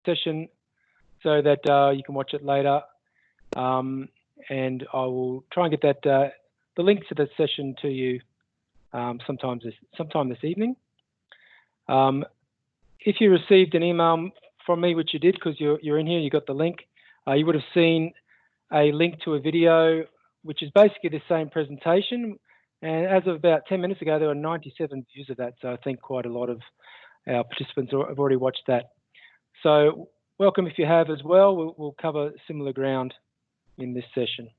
session so that you can watch it later. And I will try and get that the link to the session to you sometime this evening. If you received an email from me, which you did because you're in here, you got the link, you would have seen a link to a video, which is basically the same presentation. And as of about 10 minutes ago, there were 97 views of that. So I think quite a lot of our participants have already watched that. So welcome if you have as well. We'll cover similar ground in this session.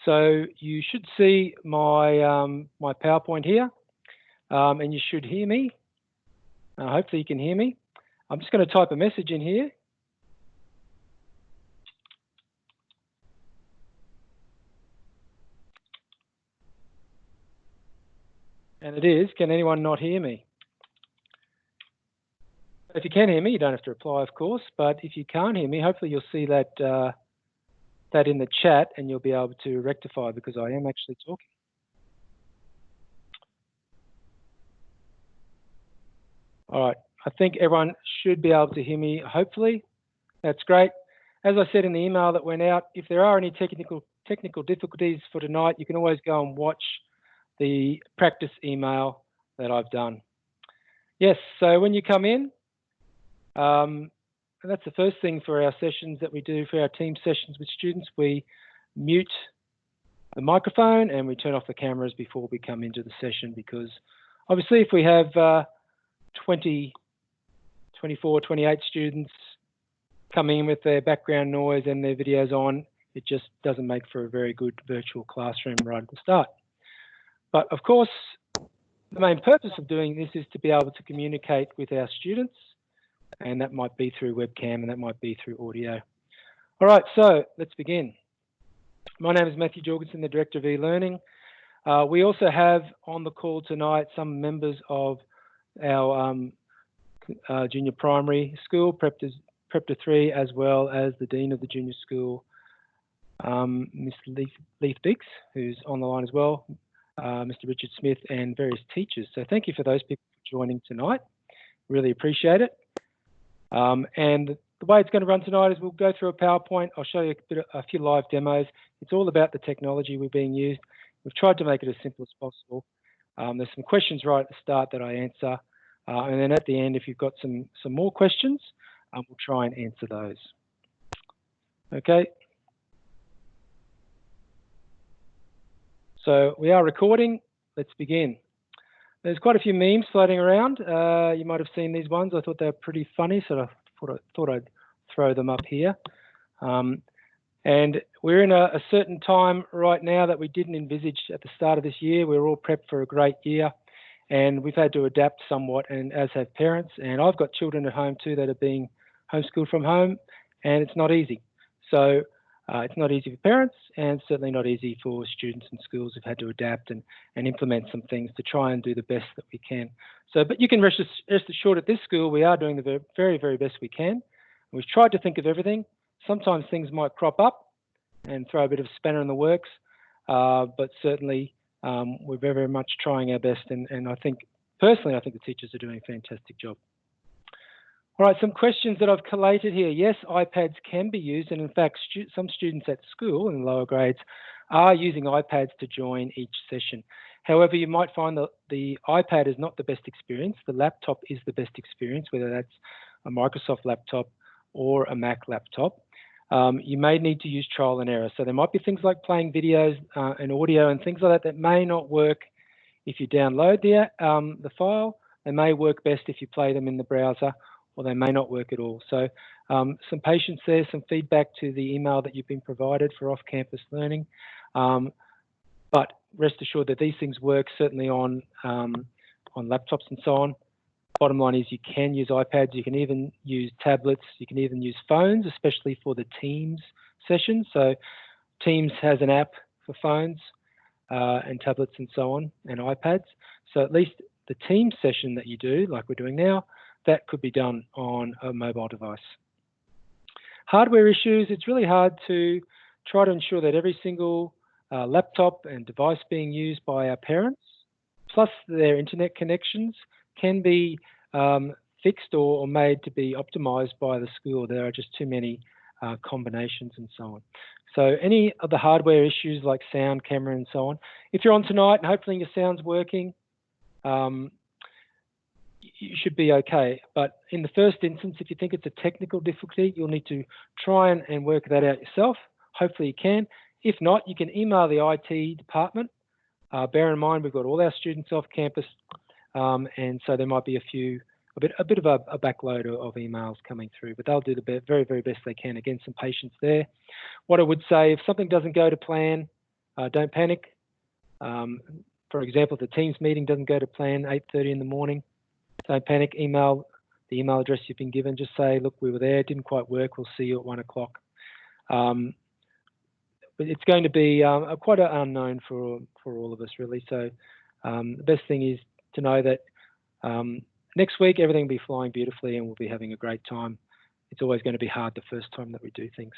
So you should see my my PowerPoint here, and you should hear me. Hopefully you can hear me. I'm just going to type a message in here. And it is, can anyone not hear me? If you can hear me, you don't have to reply, of course, but if you can't hear me, hopefully you'll see that that in the chat and you'll be able to rectify because I am actually talking. All right, I think everyone should be able to hear me, hopefully. That's great. As I said in the email that went out, if there are any technical difficulties for tonight, you can always go and watch the practice email that I've done. Yes, so when you come in, and that's the first thing for our sessions that we do for our team sessions with students. We mute the microphone and we turn off the cameras before we come into the session because obviously if we have 20, 24, 28 students coming in with their background noise and their videos on, it just doesn't make for a very good virtual classroom right at the start. But of course, the main purpose of doing this is to be able to communicate with our students, and that might be through webcam and that might be through audio. All right, so let's begin. My name is Matthew Jorgensen, the Director of e-learning. We also have on the call tonight some members of our junior primary school, Prep to 3, as well as the Dean of the Junior School, Ms. Leith Biggs, who's on the line as well, Mr. Richard Smith, and various teachers. So thank you for those people joining tonight. Really appreciate it. And the way it's going to run tonight is we'll go through a PowerPoint. I'll show you a few live demos. It's all about the technology we're being used. We've tried to make it as simple as possible. There's some questions right at the start that I answer. And then at the end, if you've got some more questions, we'll try and answer those. Okay. So we are recording. Let's begin. There's quite a few memes floating around. You might have seen these ones. I thought they were pretty funny, so I thought I'd throw them up here. And we're in a certain time right now that we didn't envisage at the start of this year. We were all prepped for a great year, and we've had to adapt somewhat, and as have parents. And I've got children at home too that are being homeschooled from home, and it's not easy. So it's not easy for parents, and certainly not easy for students and schools who've had to adapt and implement some things to try and do the best that we can. So, but you can rest assured at this school, we are doing the very, very best we can. We've tried to think of everything. Sometimes things might crop up and throw a bit of spanner in the works, but certainly we're very, very much trying our best. And I think, personally, I think the teachers are doing a fantastic job. All right, some questions that I've collated here. Yes, iPads can be used, and in fact, some students at school in the lower grades are using iPads to join each session. However, you might find that the iPad is not the best experience. The laptop is the best experience, whether that's a Microsoft laptop or a Mac laptop. You may need to use trial and error. So there might be things like playing videos and audio and things like that may not work if you download the file. They may work best if you play them in the browser, or they may not work at all. So some patience there, some feedback to the email that you've been provided for off-campus learning. But rest assured that these things work certainly on laptops and so on. Bottom line is you can use iPads, you can even use tablets, you can even use phones, especially for the Teams session. So Teams has an app for phones and tablets and so on, and iPads. So at least the Teams session that you do, like we're doing now, that could be done on a mobile device. Hardware issues, it's really hard to try to ensure that every single laptop and device being used by our parents, plus their internet connections, can be fixed or made to be optimized by the school. There are just too many combinations and so on. So any of the hardware issues like sound, camera, and so on, if you're on tonight and hopefully your sound's working, you should be okay. But in the first instance, if you think it's a technical difficulty, you'll need to try and work that out yourself. Hopefully you can. If not, you can email the IT department. Bear in mind, we've got all our students off campus, and so there might be a bit of a backload of emails coming through, but they'll do the very, very best they can. Again, some patience there. What I would say, if something doesn't go to plan, don't panic. For example, if the Teams meeting doesn't go to plan, 8:30 in the morning, don't panic. Email the email address you've been given. Just say, look, we were there, it didn't quite work. We'll see you at 1 o'clock. But it's going to be quite an unknown for all of us, really. So the best thing is to know that next week everything will be flying beautifully and we'll be having a great time. It's always going to be hard the first time that we do things.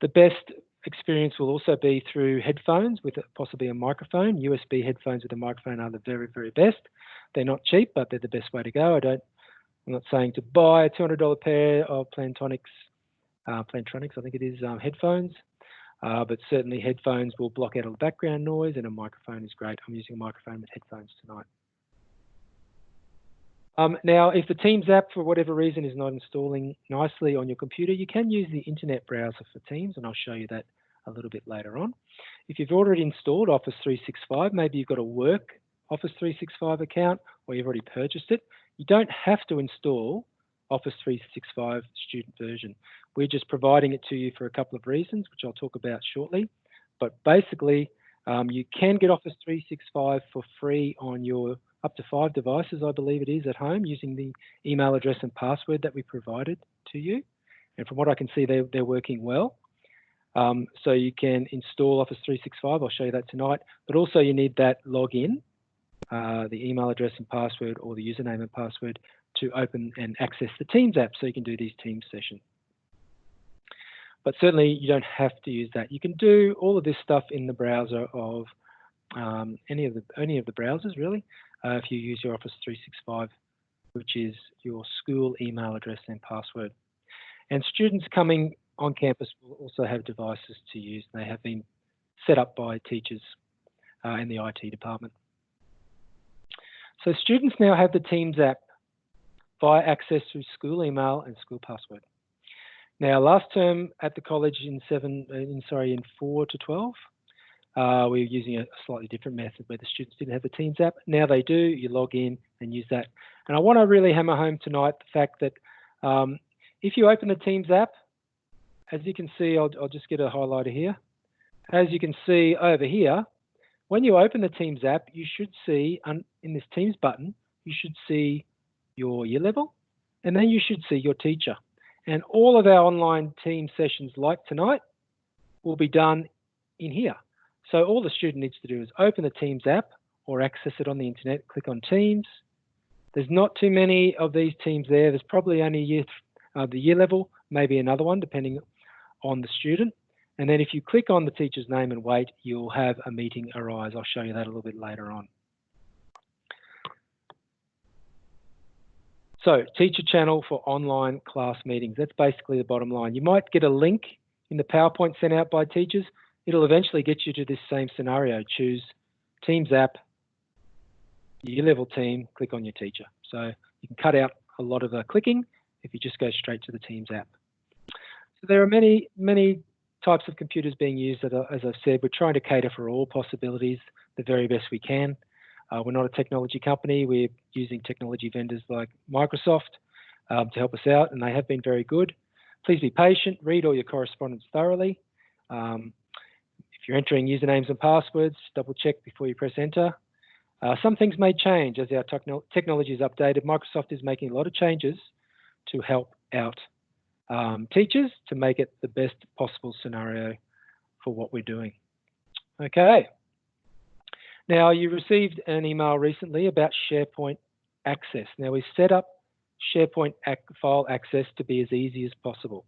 The best experience will also be through headphones with possibly a microphone. USB headphones with a microphone are the very, very best. They're not cheap, but they're the best way to go. I'm not saying to buy a $200 pair of Plantronics, I think it is, headphones. But certainly headphones will block out all the background noise, and a microphone is great. I'm using a microphone with headphones tonight. Now, if the Teams app, for whatever reason, is not installing nicely on your computer, you can use the internet browser for Teams, and I'll show you that a little bit later on. If you've already installed Office 365, maybe you've got a work Office 365 account, or you've already purchased it, you don't have to install Office 365 student version. We're just providing it to you for a couple of reasons, which I'll talk about shortly. But basically, you can get Office 365 for free on your up to 5 devices, I believe it is, at home, using the email address and password that we provided to you. And from what I can see, they're working well. So you can install Office 365. I'll show you that tonight. But also you need that login, the email address and password, or the username and password to open and access the Teams app so you can do these Teams sessions. But certainly you don't have to use that. You can do all of this stuff in the browser of any of the browsers, really, if you use your Office 365, which is your school email address and password. And students coming on campus will also have devices to use. They have been set up by teachers in the IT department. So students now have the Teams app via access through school email and school password. Now, last term at the college in 4 to 12, we were using a slightly different method where the students didn't have the Teams app. Now they do. You log in and use that. And I want to really hammer home tonight the fact that if you open the Teams app, as you can see, I'll just get a highlighter here. As you can see over here, when you open the Teams app, you should see in this Teams button, you should see your year level, and then you should see your teacher. And all of our online team sessions like tonight will be done in here. So all the student needs to do is open the Teams app or access it on the internet, click on Teams. There's not too many of these teams there. There's probably only the year level, maybe another one, depending on the student. And then if you click on the teacher's name and wait, you'll have a meeting arise. I'll show you that a little bit later on. So teacher channel for online class meetings. That's basically the bottom line. You might get a link in the PowerPoint sent out by teachers. It'll eventually get you to this same scenario. Choose Teams app, year level team, click on your teacher. So you can cut out a lot of the clicking if you just go straight to the Teams app. So there are many, many types of computers being used. As I've said, we're trying to cater for all possibilities the very best we can. We're not a technology company. We're using technology vendors like Microsoft to help us out, and they have been very good. Please be patient, read all your correspondence thoroughly. If you're entering usernames and passwords, double check before you press enter. Some things may change as our technology is updated. Microsoft is making a lot of changes to help out teachers to make it the best possible scenario for what we're doing. Okay. Now, you received an email recently about SharePoint access. Now, we set up SharePoint file access to be as easy as possible.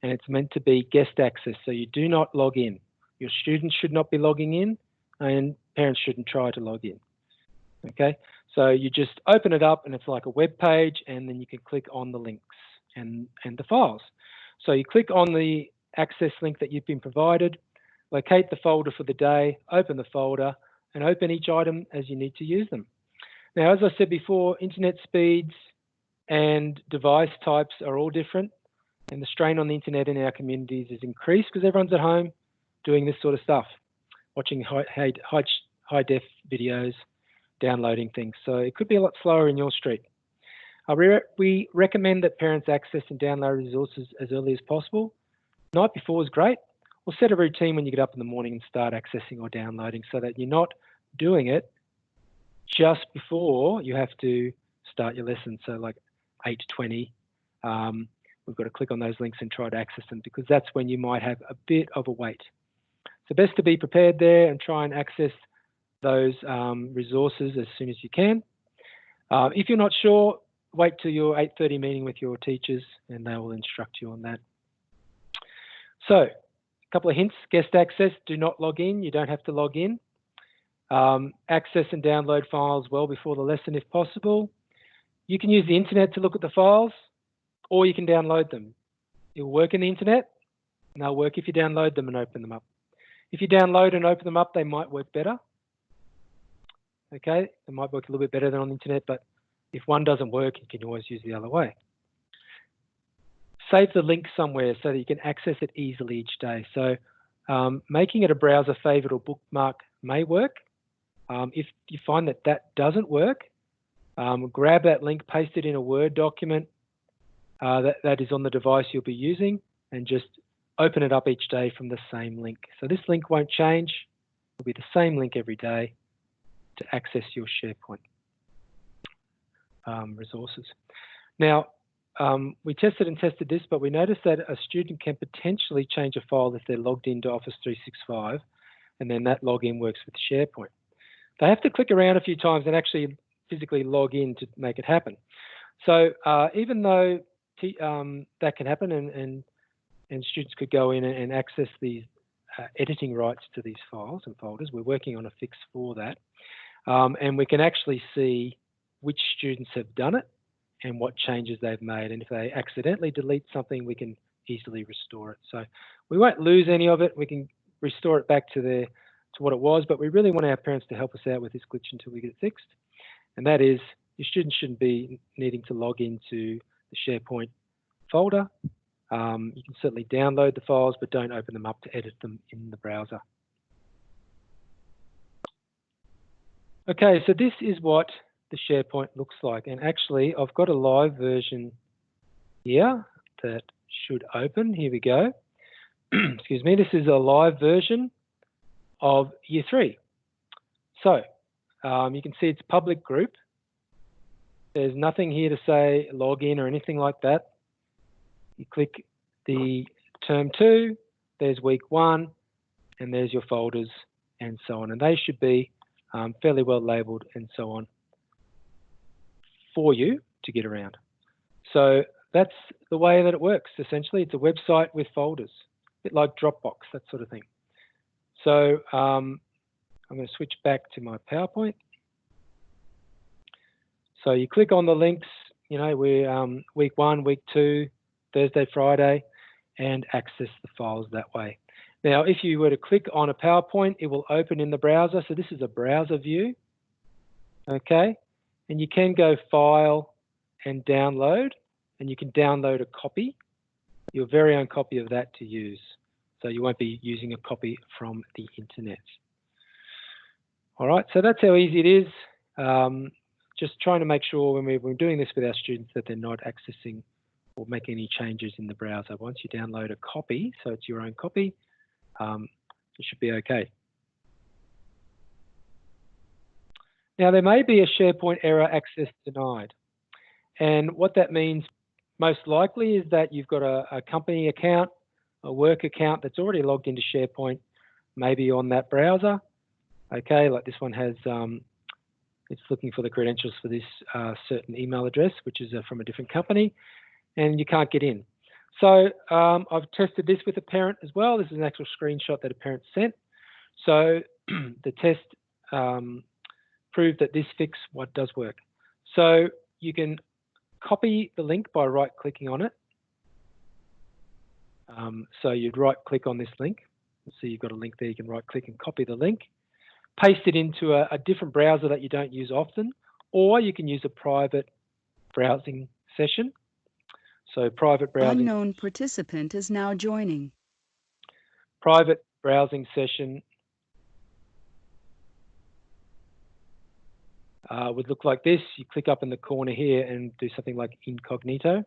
And it's meant to be guest access, so you do not log in. Your students should not be logging in, and parents shouldn't try to log in. Okay, So you just open it up and it's like a web page, and then you can click on the links and the files. So you click on the access link that you've been provided, locate the folder for the day, open the folder, and open each item as you need to use them. Now, as I said before, internet speeds and device types are all different, and the strain on the internet in our communities is increased because everyone's at home doing this sort of stuff, watching high def videos, downloading things. So it could be a lot slower in your street. We recommend that parents access and download resources as early as possible. Night before is great, or set a routine when you get up in the morning and start accessing or downloading so that you're not doing it just before you have to start your lesson. So like 8:20, we've got to click on those links and try to access them, because that's when you might have a bit of a wait. So best to be prepared there and try and access those resources as soon as you can. If you're not sure, wait till your 8:30 meeting with your teachers and they will instruct you on that. So a couple of hints: guest access, do not log in. You don't have to log in. Access and download files well before the lesson if possible. You can use the internet to look at the files, or you can download them. It'll work in the internet, and they'll work if you download them and open them up. If you download and open them up, they might work better. Okay, they might work a little bit better than on the internet, but if one doesn't work, you can always use the other way. Save the link somewhere so that you can access it easily each day. So making it a browser favorite or bookmark may work. If you find that that doesn't work, grab that link, paste it in a Word document that is on the device you'll be using, and just open it up each day from the same link. So this link won't change. It'll be the same link every day to access your SharePoint resources. Now, we tested and tested this, but we noticed that a student can potentially change a file if they're logged into Office 365, and then that login works with SharePoint. They have to click around a few times and actually physically log in to make it happen. So even though that can happen, and students could go in and access these editing rights to these files and folders, we're working on a fix for that. And we can actually see which students have done it and what changes they've made. And if they accidentally delete something, we can easily restore it. So we won't lose any of it. We can restore it back to what it was, but we really want our parents to help us out with this glitch until we get it fixed. And that is, your students shouldn't be needing to log into the SharePoint folder. You can certainly download the files, but don't open them up to edit them in the browser. Okay, so this is what the SharePoint looks like. And actually, I've got a live version here that should open. Here we go. Excuse me, this is a live version of Year 3. So you can see it's public group. There's nothing here to say log in or anything like that. You click the term 2, there's week 1, and there's your folders and so on. And they should be fairly well labeled and so on for you to get around. So that's the way that it works. Essentially, it's a website with folders, a bit like Dropbox, that sort of thing. So I'm going to switch back to my PowerPoint. So you click on the links, you know, we're week 1, week 2, Thursday, Friday, and access the files that way. Now, if you were to click on a PowerPoint, it will open in the browser. So this is a browser view, okay? And you can go File and Download, and you can download a copy, your very own copy of that to use. So you won't be using a copy from the internet. All right, so that's how easy it is. Just trying to make sure when we're doing this with our students that they're not accessing or making any changes in the browser. Once you download a copy, so it's your own copy, it should be okay. Now, there may be a SharePoint error access denied. And what that means most likely is that you've got a company account, a work account that's already logged into SharePoint, maybe on that browser. Okay, like this one has, it's looking for the credentials for this certain email address, which is from a different company, and you can't get in. So I've tested this with a parent as well. This is an actual screenshot that a parent sent. So the test prove that this fix what does work. So you can copy the link by right-clicking on it. So you'd right-click on this link. So you've got a link there, you can right-click and copy the link. Paste it into a different browser that you don't use often, or you can use a private browsing session. So private browsing. Unknown participant is now joining. Private browsing session would look like this. You click up in the corner here and do something like incognito.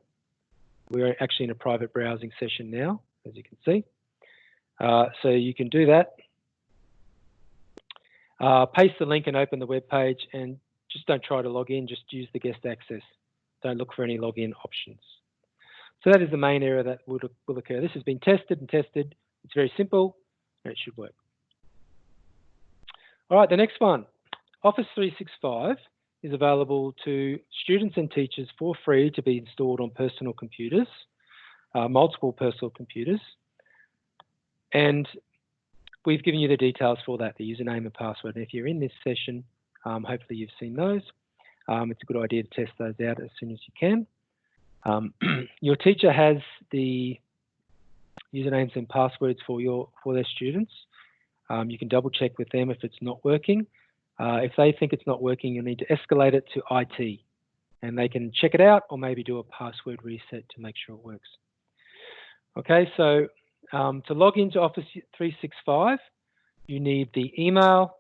We're actually in a private browsing session now, as you can see. So you can do that. Paste the link and open the web page, and just don't try to log in, just use the guest access. Don't look for any login options. So that is the main error that will occur. This has been tested and tested. It's very simple and it should work. All right, the next one. Office 365 is available to students and teachers for free to be installed on personal computers, multiple personal computers. And we've given you the details for that, the username and password. And if you're in this session, hopefully you've seen those. It's a good idea to test those out as soon as you can. Your teacher has the usernames and passwords for their students. You can double check with them if it's not working. If they think it's not working, you'll need to escalate it to IT, and they can check it out or maybe do a password reset to make sure it works. Okay, so to log into Office 365, you need the email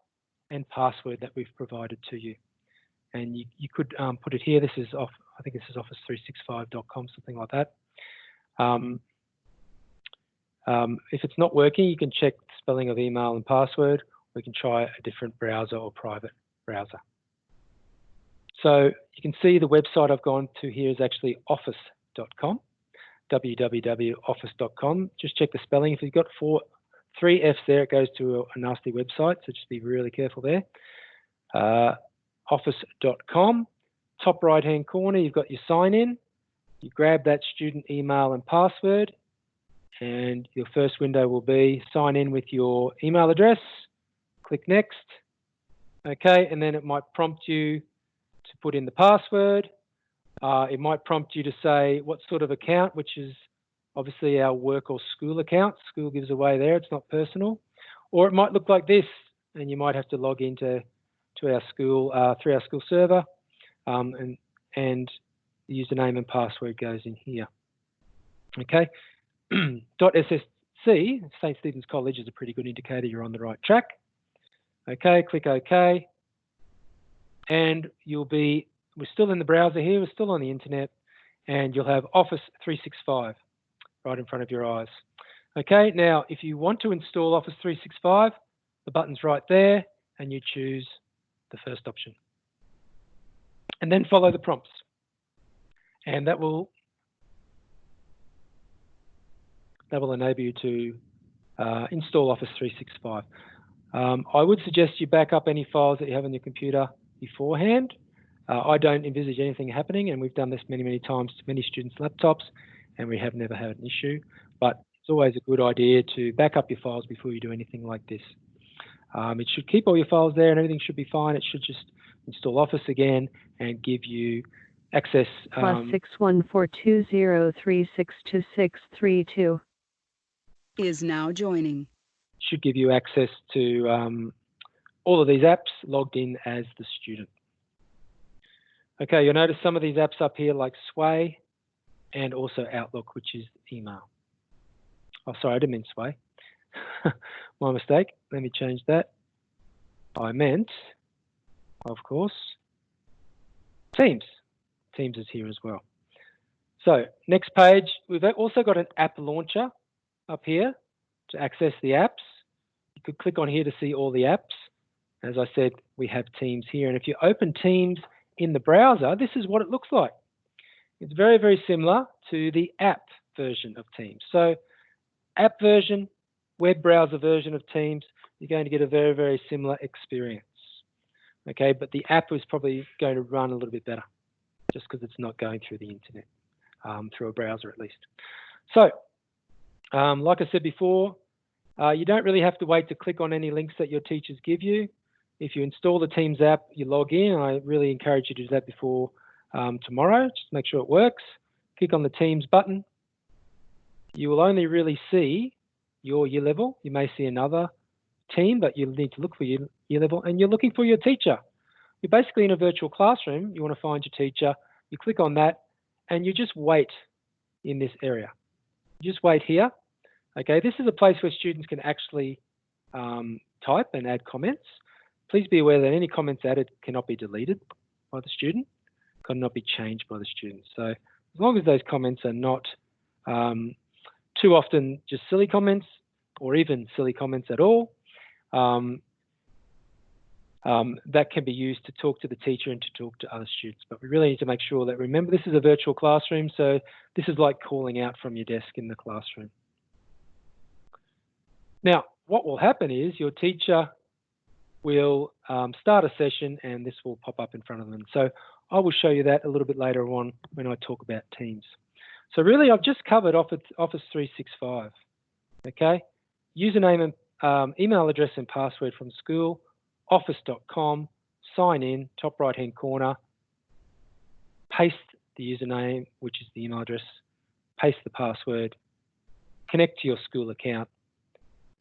and password that we've provided to you. And you could put it here. This is I think this is office365.com, something like that. If it's not working, you can check the spelling of email and password. We can try a different browser or private browser. So you can see the website I've gone to here is actually office.com, www.office.com. Just check the spelling. If you've got three F's there, it goes to a nasty website, so just be really careful there. Office.com, top right-hand corner, you've got your sign-in. You grab that student email and password, and your first window will be sign in with your email address. Click next. Okay, and then it might prompt you to put in the password. It might prompt you to say what sort of account, which is obviously our work or school account. School gives away there, it's not personal. Or it might look like this, and you might have to log into our school through our school server, and the username and password goes in here. Okay. .ssc, St. Stephen's College, is a pretty good indicator you're on the right track. Okay, click OK. And we're still in the browser here, we're still on the internet, and you'll have Office 365 right in front of your eyes. Okay, now if you want to install Office 365, the button's right there, and you choose the first option. And then follow the prompts. And that will enable you to install Office 365. I would suggest you back up any files that you have on your computer beforehand. I don't envisage anything happening, and we've done this many, many times to many students' laptops, and we have never had an issue. But it's always a good idea to back up your files before you do anything like this. It should keep all your files there and everything should be fine. It should just install Office again and give you access. +6142036262 is now joining. Should give you access to all of these apps logged in as the student. Okay, you'll notice some of these apps up here like Sway and also Outlook, which is email. Oh, sorry, I didn't mean Sway. My mistake. Let me change that. I meant, of course, Teams. Teams is here as well. So next page, we've also got an app launcher up here to access the apps. You could click on here to see all the apps. As I said, we have Teams here. And if you open Teams in the browser, this is what it looks like. It's very, very similar to the app version of Teams. So app version, web browser version of Teams, you're going to get a very, very similar experience. Okay, but the app is probably going to run a little bit better just because it's not going through the internet, through a browser at least. So, like I said before, you don't really have to wait to click on any links that your teachers give you. if you install the Teams app, you log in. I really encourage you to do that before tomorrow. Just make sure it works. Click on the Teams button. You will only really see your year level. You may see another team, but you'll need to look for your year level, and you're looking for your teacher. You're basically in a virtual classroom. You want to find your teacher. You click on that, and you just wait in this area. You just wait here. Okay, this is a place where students can actually type and add comments. Please be aware that any comments added cannot be deleted by the student, cannot be changed by the student. So as long as those comments are not too often just silly comments or even silly comments at all, that can be used to talk to the teacher and to talk to other students. But we really need to make sure that, remember, this is a virtual classroom, so this is like calling out from your desk in the classroom. Now, what will happen is your teacher will start a session and this will pop up in front of them. So I will show you that a little bit later on when I talk about Teams. So really, I've just covered Office 365, okay? Username and email address and password from school, office.com, sign in, top right-hand corner, paste the username, which is the email address, paste the password, connect to your school account,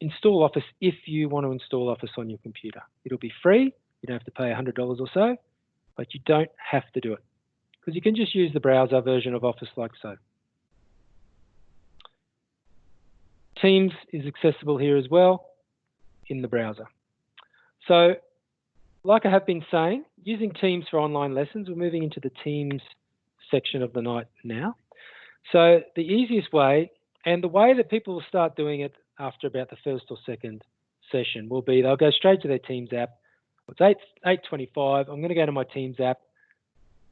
install Office if you want to install Office on your computer. It'll be free. You don't have to pay $100 or so, but you don't have to do it because you can just use the browser version of Office like so. Teams is accessible here as well in the browser. So like I have been saying, using Teams for online lessons, we're moving into the Teams section of the night now. So the easiest way, and the way that people will start doing it after about the first or second session will be they'll go straight to their Teams app. It's 8:25. I'm going to go to my Teams app.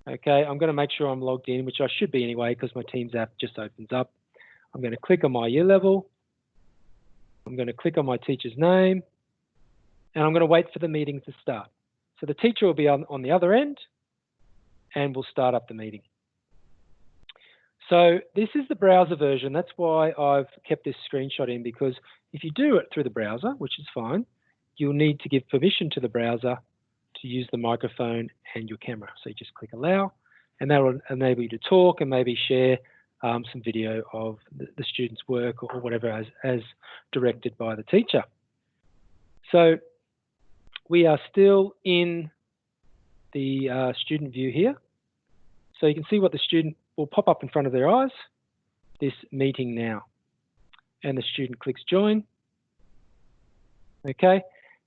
Okay, I'm going to make sure I'm logged in, which I should be anyway because my Teams app just opens up. I'm going to click on my year level. I'm going to click on my teacher's name, and I'm going to wait for the meeting to start. So the teacher will be on the other end, and we'll start up the meeting. So this is the browser version. That's why I've kept this screenshot in, because if you do it through the browser, which is fine, you'll need to give permission to the browser to use the microphone and your camera. So you just click allow, and that will enable you to talk and maybe share some video of the student's work or whatever as directed by the teacher. So we are still in the student view here. So you can see what the student will pop up in front of their eyes, this meeting now. And the student clicks join. Okay,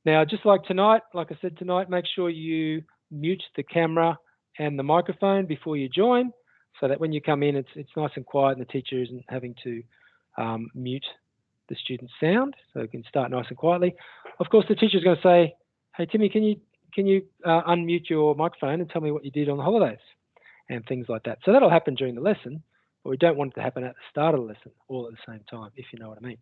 now just like tonight, like I said tonight, make sure you mute the camera and the microphone before you join, so that when you come in, it's nice and quiet and the teacher isn't having to mute the student's sound, so it can start nice and quietly. Of course, the teacher is going to say, hey, Timmy, can you unmute your microphone and tell me what you did on the holidays? And things like that. So that'll happen during the lesson, but we don't want it to happen at the start of the lesson all at the same time, if you know what I mean.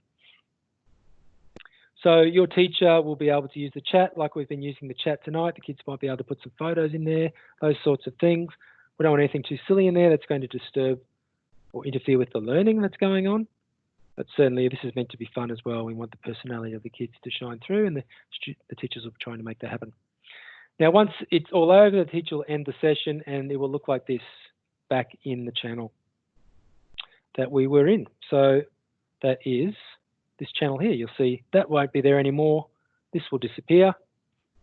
So your teacher will be able to use the chat like we've been using the chat tonight. The kids might be able to put some photos in there, those sorts of things. We don't want anything too silly in there that's going to disturb or interfere with the learning that's going on. But certainly this is meant to be fun as well. We want the personality of the kids to shine through, and the teachers will be trying to make that happen. Now, once it's all over, the teacher will end the session and it will look like this back in the channel that we were in. So that is this channel here. You'll see that won't be there anymore. This will disappear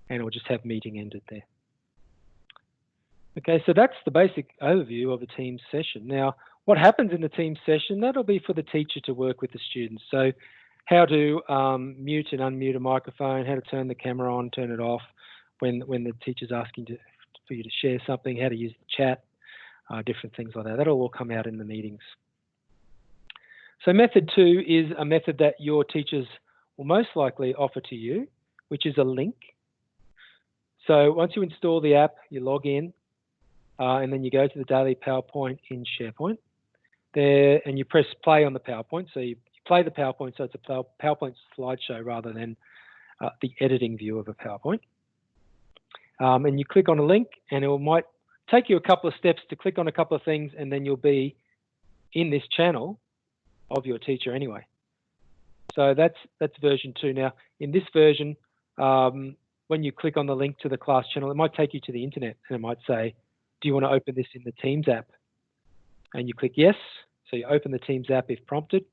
and it will just have meeting ended there. Okay, so that's the basic overview of a Teams session. Now, what happens in the Teams session, that'll be for the teacher to work with the students. So how to mute and unmute a microphone, how to turn the camera on, turn it off, when the teacher's asking for you to share something, how to use the chat, different things like that. That'll all come out in the meetings. So method 2 is a method that your teachers will most likely offer to you, which is a link. So once you install the app, you log in, and then you go to the daily PowerPoint in SharePoint there, and you press play on the PowerPoint. So you play the PowerPoint, so it's a PowerPoint slideshow rather than the editing view of a PowerPoint. And you click on a link, and it might take you a couple of steps to click on a couple of things, and then you'll be in this channel of your teacher anyway. So that's version 2. Now, in this version, when you click on the link to the class channel, it might take you to the internet, and it might say, do you want to open this in the Teams app? And you click yes. So you open the Teams app if prompted.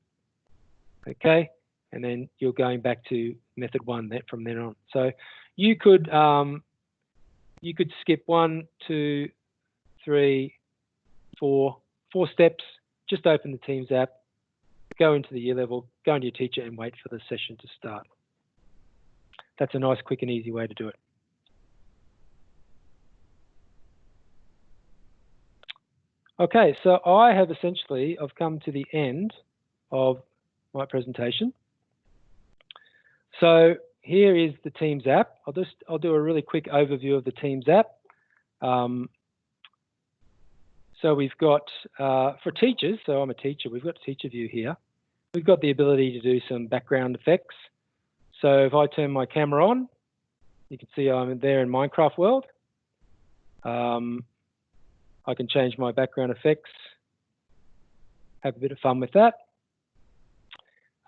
Okay. And then you're going back to method 1 from then on. So you could skip 1, 2, 3, 4 steps, just open the Teams app, go into the year level, go into your teacher and wait for the session to start. That's a nice, quick and easy way to do it. Okay, so I've come to the end of my presentation. So here is the Teams app. I'll do a really quick overview of the Teams app. So we've got, for teachers, so I'm a teacher, we've got teacher view here. We've got the ability to do some background effects. So if I turn my camera on, you can see I'm there in Minecraft world. I can change my background effects, have a bit of fun with that.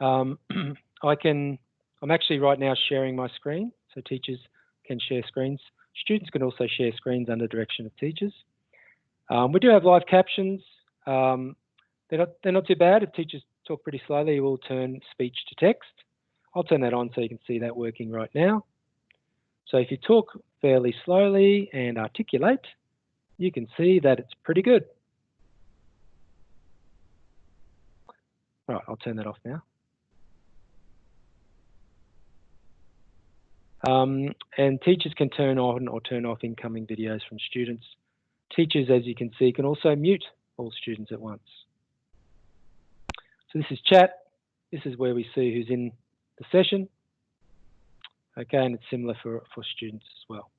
I'm actually right now sharing my screen, so teachers can share screens. Students can also share screens under direction of teachers. We do have live captions. They're not too bad. If teachers talk pretty slowly, we'll turn speech to text. I'll turn that on so you can see that working right now. So if you talk fairly slowly and articulate, you can see that it's pretty good. All right, I'll turn that off now. And teachers can turn on or turn off incoming videos from students. Teachers, as you can see, can also mute all students at once. So this is chat. This is where we see who's in the session. Okay, and it's similar for students as well.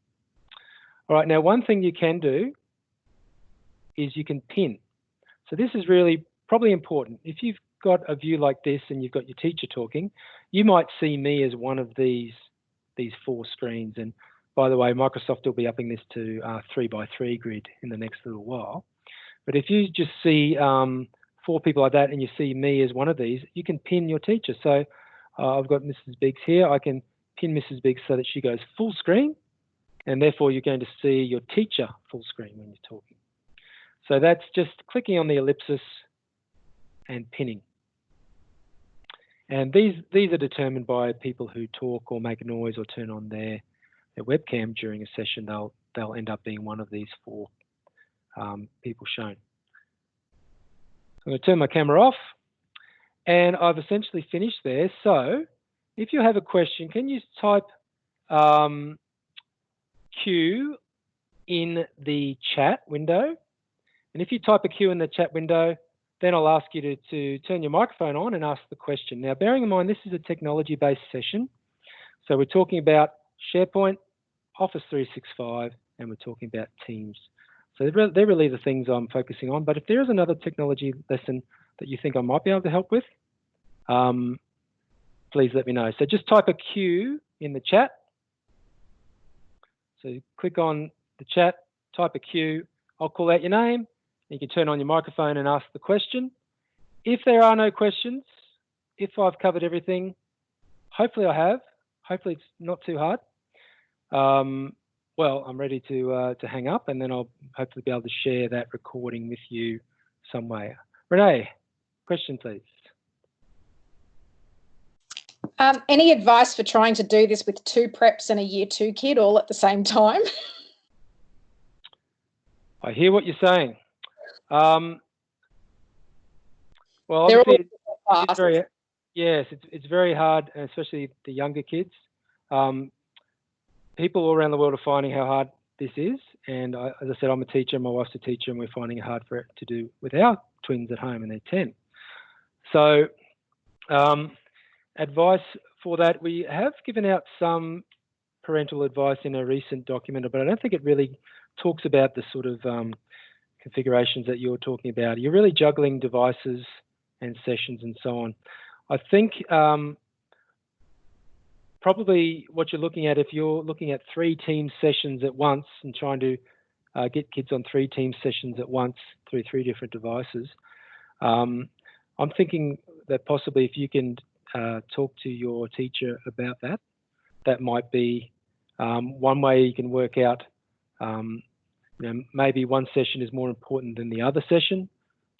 All right, now one thing you can do is you can pin. So this is really probably important. If you've got a view like this and you've got your teacher talking, you might see me as one of these 4 screens. And by the way, Microsoft will be upping this to 3x3 grid in the next little while. But if you just see 4 people like that and you see me as one of these, you can pin your teacher. So I've got Mrs. Biggs here. I can pin Mrs. Biggs so that she goes full screen, and therefore you're going to see your teacher full screen when you're talking. So that's just clicking on the ellipsis and pinning. And these are determined by people who talk or make noise or turn on their webcam during a session. They'll end up being one of these 4 people shown. I'm going to turn my camera off, and I've essentially finished there. So if you have a question, can you type Q in the chat window? And if you type a Q in the chat window, then I'll ask you to turn your microphone on and ask the question. Now, bearing in mind, this is a technology-based session. So we're talking about SharePoint, Office 365, and we're talking about Teams. So they're really the things I'm focusing on. But if there is another technology lesson that you think I might be able to help with, please let me know. So just type a Q in the chat. So click on the chat, type a Q. I'll call out your name. You can turn on your microphone and ask the question. If there are no questions, if I've covered everything, hopefully I have. Hopefully it's not too hard. Well, I'm ready to hang up, and then I'll hopefully be able to share that recording with you some way. Renee, question please. Any advice for trying to do this with 2 preps and a Year 2 kid all at the same time? I hear what you're saying. Well, obviously, it's very hard, especially the younger kids. People all around the world are finding how hard this is. And as I said, I'm a teacher, my wife's a teacher, and we're finding it hard for it to do with our twins at home, and they're 10. So advice for that, we have given out some parental advice in a recent document, but I don't think it really talks about the sort of configurations that you're talking about. You're really juggling devices and sessions and so on. I think probably what you're looking at, if you're looking at 3 team sessions at once and trying to get kids on 3 team sessions at once through 3 different devices, I'm thinking that possibly if you can talk to your teacher about that, that might be One way you can work out, maybe one session is more important than the other session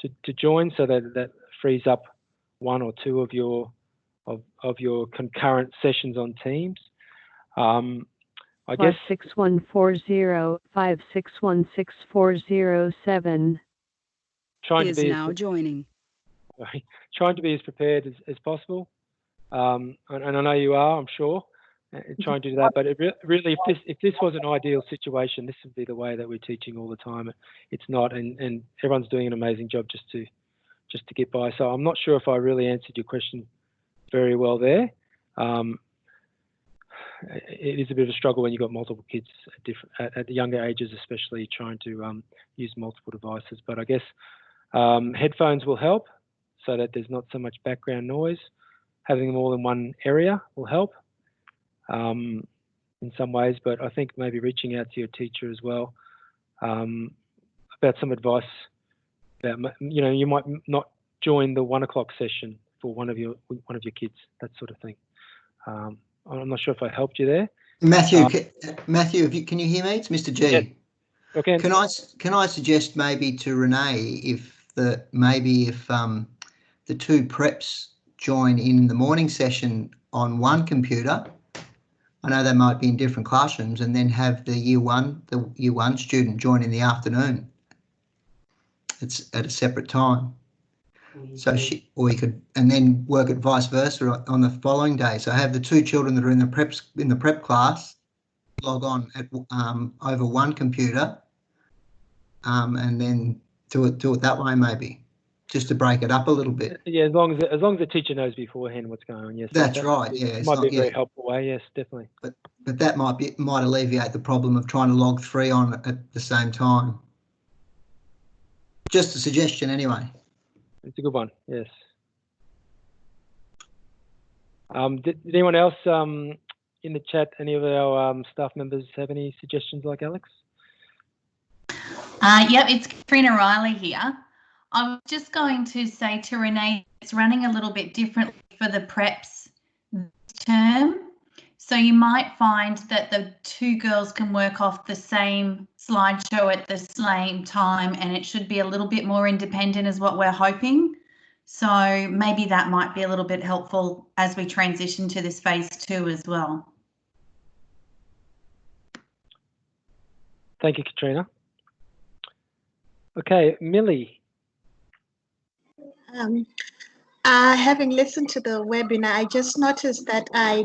to join, so that frees up one or two of your concurrent sessions on Teams. I guess 56140 trying to is be now joining. trying to be as prepared as possible. And I know you are, I'm sure, trying to do that. But really, if this was an ideal situation, this would be the way that we're teaching all the time. It's not, and everyone's doing an amazing job just to get by. So I'm not sure if I really answered your question very well there. It is a bit of a struggle when you've got multiple kids at the younger ages, especially trying to use multiple devices. But I guess headphones will help, so that there's not so much background noise. Having them all in one area will help in some ways, but I think maybe reaching out to your teacher as well about some advice about, you might not join the 1 o'clock session for one of your kids, that sort of thing. I'm not sure if I helped you there. Matthew, can you hear me? It's Mr. G. Yeah. Okay. Can I suggest maybe to Renee if the two preps join in the morning session on one computer? I know they might be in different classrooms, and then have the year one student join in the afternoon. It's at a separate time. So you could, and then work it vice versa on the following day. So have the two children that are in the prep class log on at over one computer, and then do it that way, maybe, just to break it up a little bit. Yeah, as long as the teacher knows beforehand what's going on. Yes, that's right. Yeah, it might be a very helpful way. Yes, definitely. But that might alleviate the problem of trying to log three on at the same time. Just a suggestion, anyway. It's a good one, yes. Did anyone else in the chat, any of our staff members have any suggestions like Alex? Yep, it's Katrina Riley here. I was just going to say to Renee, it's running a little bit differently for the preps this term. So you might find that the two girls can work off the same slideshow at the same time, and it should be a little bit more independent is what we're hoping. So maybe that might be a little bit helpful as we transition to this phase 2 as well. Thank you, Katrina. Okay, Millie. Having listened to the webinar, I just noticed that I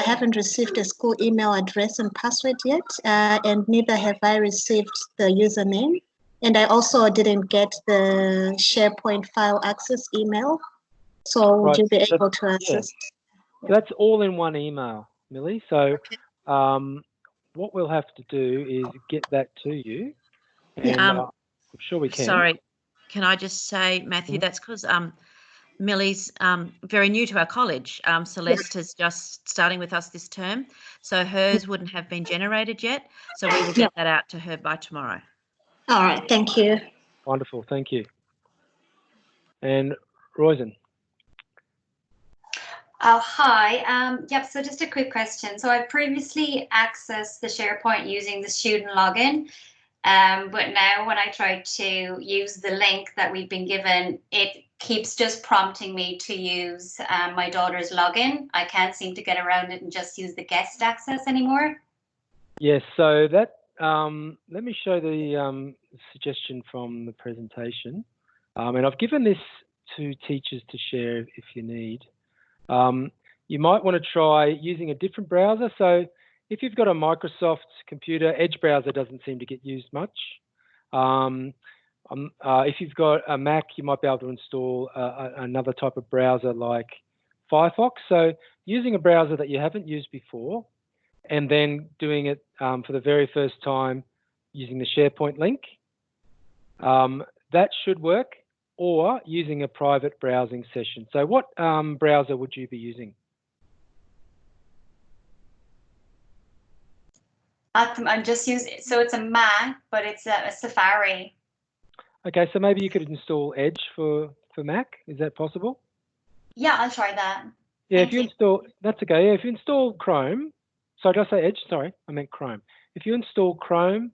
haven't received a school email address and password yet, and neither have I received the username. And I also didn't get the SharePoint file access email. So would you be able to assist? Yeah. So that's all in one email, Millie. So what we'll have to do is get that to you. And I'm sure we can. Sorry, can I just say, Matthew, that's because Millie's very new to our college. Celeste is just starting with us this term, so hers wouldn't have been generated yet. So we will get that out to her by tomorrow. All right, thank you. Wonderful, thank you. And Roisin. Oh, hi. Yep, so just a quick question. So I've previously accessed the SharePoint using the student login, but now when I try to use the link that we've been given, it keeps just prompting me to use my daughter's login. I can't seem to get around it and just use the guest access anymore. Yes, so that, let me show the suggestion from the presentation. And I've given this to teachers to share if you need. You might want to try using a different browser. So if you've got a Microsoft computer, Edge browser doesn't seem to get used much. If you've got a Mac, you might be able to install another type of browser like Firefox. So using a browser that you haven't used before, and then doing it for the very first time using the SharePoint link, that should work, or using a private browsing session. So what browser would you be using? I'm just using, so it's a Mac, but it's a Safari. Okay, so maybe you could install Edge for Mac. Is that possible? Yeah, I'll try that. Yeah, if you install, that's okay. Yeah, if you install Chrome, sorry, did I say Edge? Sorry, I meant Chrome. If you install Chrome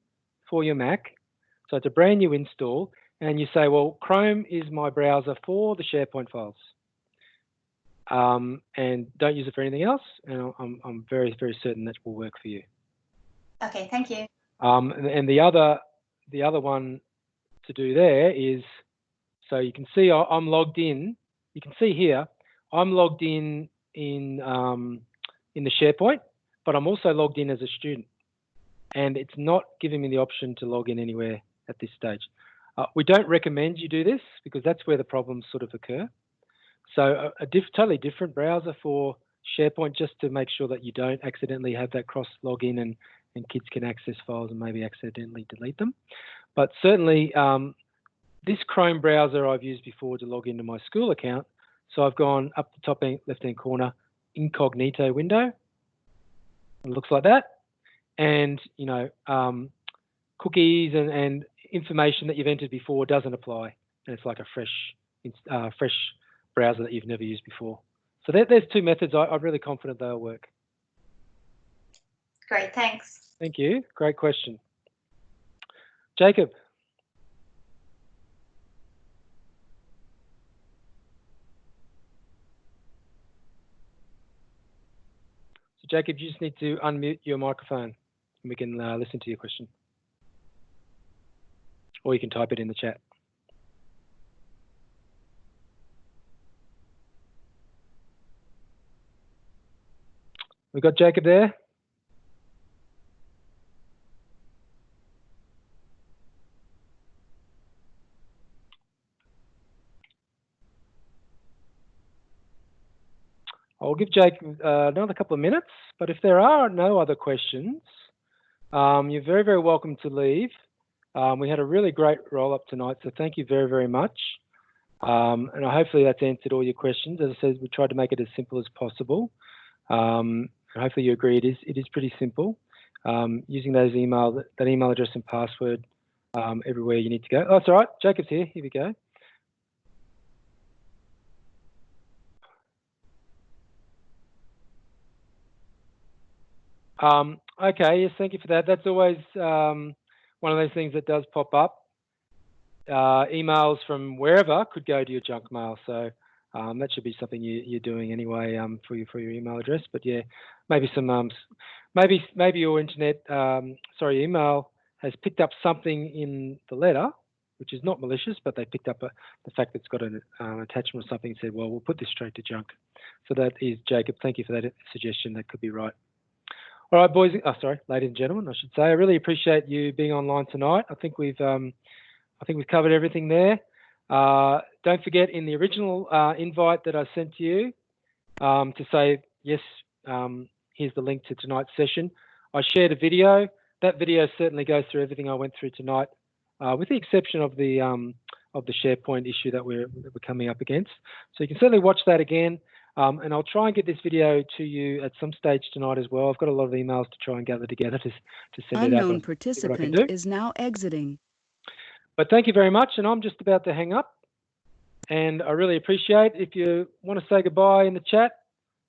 for your Mac, so it's a brand new install, and you say, well, Chrome is my browser for the SharePoint files, and don't use it for anything else, and I'm very, very certain that will work for you. Okay, thank you. And the other one to do there is, so you can see I'm logged in. You can see here I'm logged in the SharePoint, but I'm also logged in as a student, and it's not giving me the option to log in anywhere at this stage. We don't recommend you do this because that's where the problems sort of occur. So a totally different browser for SharePoint, just to make sure that you don't accidentally have that cross login and kids can access files and maybe accidentally delete them. But certainly this Chrome browser I've used before to log into my school account. So I've gone up the top left-hand corner, incognito window. It looks like that. And, you know, cookies and information that you've entered before doesn't apply. And it's like a fresh browser that you've never used before. So there's two methods. I'm really confident they'll work. Great, thanks. Thank you. Great question. Jacob. So Jacob, you just need to unmute your microphone and we can listen to your question. Or you can type it in the chat. We got Jacob there? I'll give Jacob another couple of minutes, but if there are no other questions, you're very, very welcome to leave. We had a really great roll-up tonight, so thank you very, very much. And hopefully that's answered all your questions. As I said, we tried to make it as simple as possible. And hopefully you agree it is pretty simple. Using that email address and password everywhere you need to go. Oh, that's all right. Jacob's here. Here we go. Okay, yes, thank you for that. That's always one of those things that does pop up. Emails from wherever could go to your junk mail, so that should be something you're doing anyway for your email address. But yeah, maybe some maybe your internet email has picked up something in the letter, which is not malicious, but they picked up the fact that it's got an attachment or something and said, well, we'll put this straight to junk. So that is Jacob. Thank you for that suggestion. That could be right. All right, boys. Ladies and gentlemen, I should say. I really appreciate you being online tonight. I think we've covered everything there. Don't forget in the original invite that I sent to you to say yes. Here's the link to tonight's session. I shared a video. That video certainly goes through everything I went through tonight, with the exception of the SharePoint issue that we're coming up against. So you can certainly watch that again. And I'll try and get this video to you at some stage tonight as well. I've got a lot of emails to try and gather together to send it out. Unknown participant is now exiting. But thank you very much, and I'm just about to hang up. And I really appreciate if you want to say goodbye in the chat,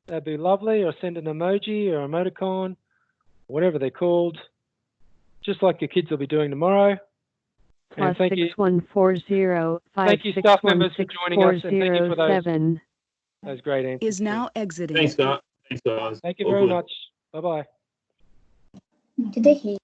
that'd be lovely, or send an emoji or emoticon, whatever they're called, just like your kids will be doing tomorrow. And thank you. Thank you, staff members, for joining us, and thank you for those great answers. Is now exiting. Thanks, Scott. Thanks, guys. Thank you very much. Bye-bye. Did they hear?